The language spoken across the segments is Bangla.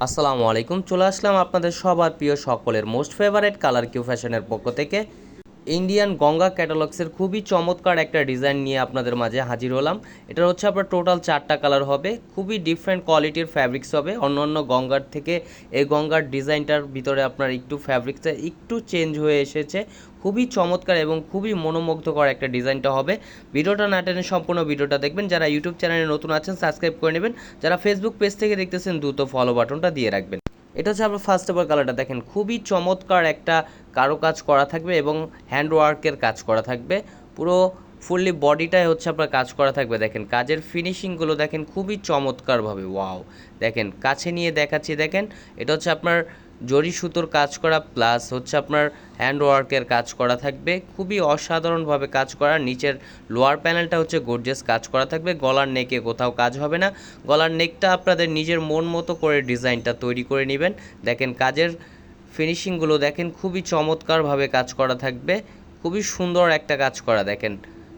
আসসালামু আলাইকুম। চলে আসলাম আপনাদের সবার প্রিয় সকলের মোস্ট ফেভারেট কালার কিউ ফ্যাশনের পক্ষ থেকে ইন্ডিয়ান গঙ্গা ক্যাটালগসের খুবই চমৎকার একটা ডিজাইন নিয়ে আপনাদের মাঝে হাজির হলাম। এটা হচ্ছে আপনার টোটাল 4টা কালার হবে, খুবই ডিফারেন্ট কোয়ালিটির ফ্যাব্রিক্স হবে অন্য অন্য গঙ্গার থেকে। এই গঙ্গার ডিজাইনটার ভিতরে আপনার একটু ফ্যাব্রিক্সটা একটু চেঞ্জ হয়ে এসেছে, খুবই চমৎকার এবং খুবই মনোমুগ্ধকর একটা ডিজাইনটা হবে। ভিডিওটা না টেনে সম্পূর্ণ ভিডিওটা দেখবেন। যারা ইউটিউব চ্যানেলে নতুন আছেন সাবস্ক্রাইব করে নেবেন, যারা ফেসবুক পেজ থেকে দেখতেছেন দ্রুত ফলো বাটনটা দিয়ে রাখবেন। এটা হচ্ছে আপনার ফার্স্ট অফ অল কালারটা দেখেন, খুবই চমৎকার একটা কাজ করা থাকবে এবং হ্যান্ড ওয়ার্কের কাজ করা থাকবে। পুরো ফুললি বডিটাই হচ্ছে আপনার কাজ করা থাকবে। দেখেন কাজের ফিনিশিংগুলো দেখেন খুবই চমৎকারভাবে, ওয়াও! দেখেন কাছে নিয়ে দেখাচ্ছি, দেখেন এটা হচ্ছে আপনার জরি সুতোর কাজ করা প্লাস হচ্ছে আপনার হ্যান্ড ওয়ার্কের কাজ করা থাকবে, খুবই অসাধারণভাবে কাজ করা। নিচের লোয়ার প্যানেলটা হচ্ছে গর্জিয়াস কাজ করা থাকবে। গলার নেকে কোথাও কাজ হবে না, গলার নেকটা আপনাদের নিজের মন মতো করে ডিজাইনটা তৈরি করে নেবেন। দেখেন কাজের ফিনিশিংগুলো দেখেন খুবই চমৎকারভাবে কাজ করা থাকবে, খুবই সুন্দর একটা কাজ করা। দেখেন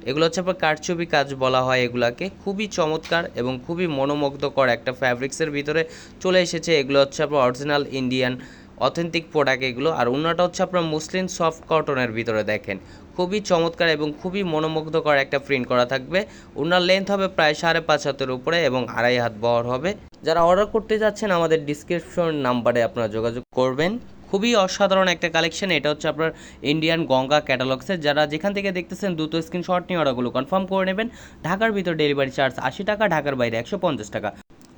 এগুলো হচ্ছে আপনার কারচুপি কাজ বলা হয় এগুলাকে, খুবই চমৎকার এবং খুবই মনোমুগ্ধকর একটা ফ্যাব্রিক্সের ভিতরে চলে এসেছে। এগুলো হচ্ছে আপনার অরিজিনাল ইন্ডিয়ান অথেন্টিক প্রোডাক্ট এগুলো। আর ওনাটা হচ্ছে আপনার মুসলিম সফট কটনের ভিতরে দেখেন খুবই চমৎকার এবং খুবই মনোমুগ্ধকর একটা প্রিন্ট করা থাকবে। ওনার লেন্থ হবে প্রায় 5.5 হাতের উপরে এবং 2.5 হাত বহর হবে। যারা অর্ডার করতে যাচ্ছেন আমাদের ডিসক্রিপশন নাম্বারে আপনারা যোগাযোগ করবেন। খুবই অসাধারণ একটা কালেকশন। এটা হচ্ছে আপনার ইন্ডিয়ান গঙ্গা ক্যাটালগসের। যারা যেখান থেকে দেখতেছেন দ্রুত স্ক্রিনশট নিয়ে অর্ডারগুলো কনফার্ম করে নেবেন। ঢাকার ভিতর ডেলিভারি চার্জ 80 টাকা, ঢাকার বাইরে 150 টাকা।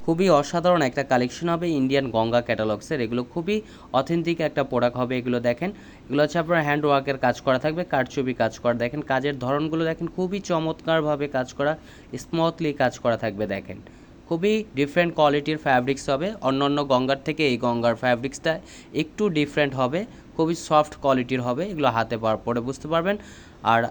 খুবই অসাধারণ একটা কালেকশন হবে ইন্ডিয়ান গঙ্গা ক্যাটালগসের। এগুলো খুবই অথেন্টিক একটা প্রোডাক্ট হবে। এগুলো দেখেন, এগুলো হচ্ছে আপনার হ্যান্ড ওয়ার্কের কাজ করা থাকবে, কারচুপি কাজ করা। দেখেন কাজের ধরনগুলো দেখেন খুবই চমৎকারভাবে কাজ করা, স্মুথলি কাজ করা থাকবে। দেখেন খুবই ডিফারেন্ট কোয়ালিটির ফ্যাব্রিক্স হবে। অন্য অন্য গঙ্গার থেকে এই গঙ্গার ফ্যাব্রিক্সটা একটু ডিফারেন্ট হবে, খুবই সফট কোয়ালিটির হবে। এগুলো হাতে পাওয়ার পরে বুঝতে পারবেন। আর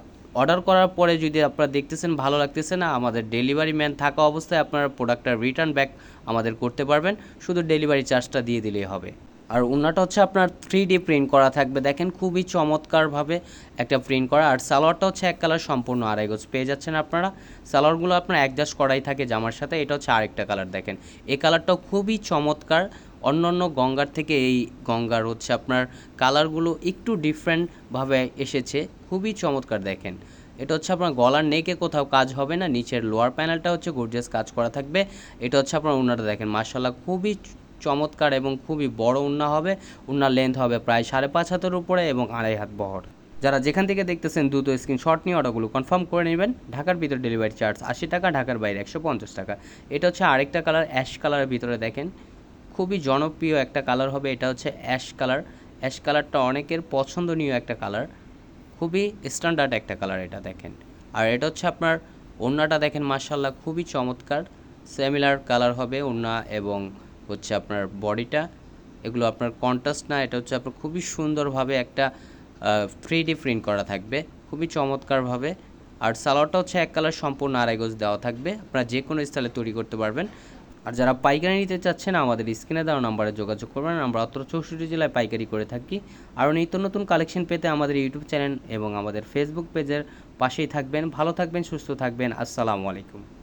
অর্ডার করার পরে যদি আপনারা দেখতেছেন ভালো লাগতেছে না, আমাদের ডেলিভারি ম্যান থাকা অবস্থায় আপনারা প্রোডাক্টটা রিটার্ন ব্যাক আমাদের করতে পারবেন, শুধু ডেলিভারি চার্জটা দিয়ে দিলেই হবে। আর ওনাটা হচ্ছে আপনার 3D প্রিন্ট করা থাকবে। দেখেন খুবই চমৎকারভাবে একটা প্রিন্ট করা। আর সালোয়ারটা হচ্ছে এক কালার সম্পূর্ণ 2.5 গজ পেয়ে যাচ্ছেন আপনারা। সালোয়ারগুলো আপনার অ্যাডজাস্ট করাই থাকে জামার সাথে। এটা হচ্ছে আরেকটা কালার, দেখেন এই কালারটাও খুবই চমৎকার। অন্য অন্য গঙ্গার থেকে এই গঙ্গার হচ্ছে আপনার কালারগুলো একটু ডিফারেন্টভাবে এসেছে, খুবই চমৎকার। দেখেন এটা হচ্ছে আপনার গলার নেকে কোথাও কাজ হবে না, নিচের লোয়ার প্যানেলটা হচ্ছে গর্জিয়াস কাজ করা থাকবে। এটা হচ্ছে আপনার ওড়নাটা দেখেন, মাশাআল্লাহ খুবই চমৎকার এবং খুবই বড় ওড়না হবে। ওড়নার লেন্থ হবে প্রায় 5.5 হাতের উপরে এবং 2.5 হাত বহর। যারা যেখান থেকে দেখতেছেন দ্রুত স্ক্রিনশট নিয়ে অর্ডারগুলো কনফার্ম করে নেবেন। ঢাকার ভিতর ডেলিভারি চার্জ 80 টাকা, ঢাকার বাইরে 150 টাকা। এটা হচ্ছে আরেকটা কালার, অ্যাশ কালারের ভিতরে দেখেন খুবই জনপ্রিয় একটা কালার হবে। এটা হচ্ছে অ্যাশ কালার। অ্যাশ কালারটা অনেকের পছন্দনীয় একটা কালার, খুবই স্ট্যান্ডার্ড একটা কালার এটা দেখেন। আর এটা হচ্ছে আপনার ওড়নাটা দেখেন, মাশাআল্লাহ খুবই চমৎকার। সিমিলার কালার হবে ওড়না এবং হচ্ছে আপনার বডিটা। এগুলো আপনার কন্ট্রাস্ট না, এটা হচ্ছে আপনার খুবই সুন্দরভাবে একটা 3D প্রিন্ট করা থাকবে, খুবই চমৎকারভাবে। আর সালোয়ারটা হচ্ছে এক কালার সম্পূর্ণ 2.5 গজ দেওয়া থাকবে, আপনারা যে কোনো স্টাইলে তৈরি করতে পারবেন। আর যারা পাইকারি নিতে চাচ্ছেন আমাদের স্ক্রিনে দেওয়া নাম্বারে যোগাযোগ করবেন। আমরা অত্র 64 জেলায় পাইকারি করে থাকি। আরও নিত্য নতুন কালেকশন পেতে আমাদের ইউটিউব চ্যানেল এবং আমাদের ফেসবুক পেজের পাশেই থাকবেন। ভালো থাকবেন, সুস্থ থাকবেন। আসসালামু আলাইকুম।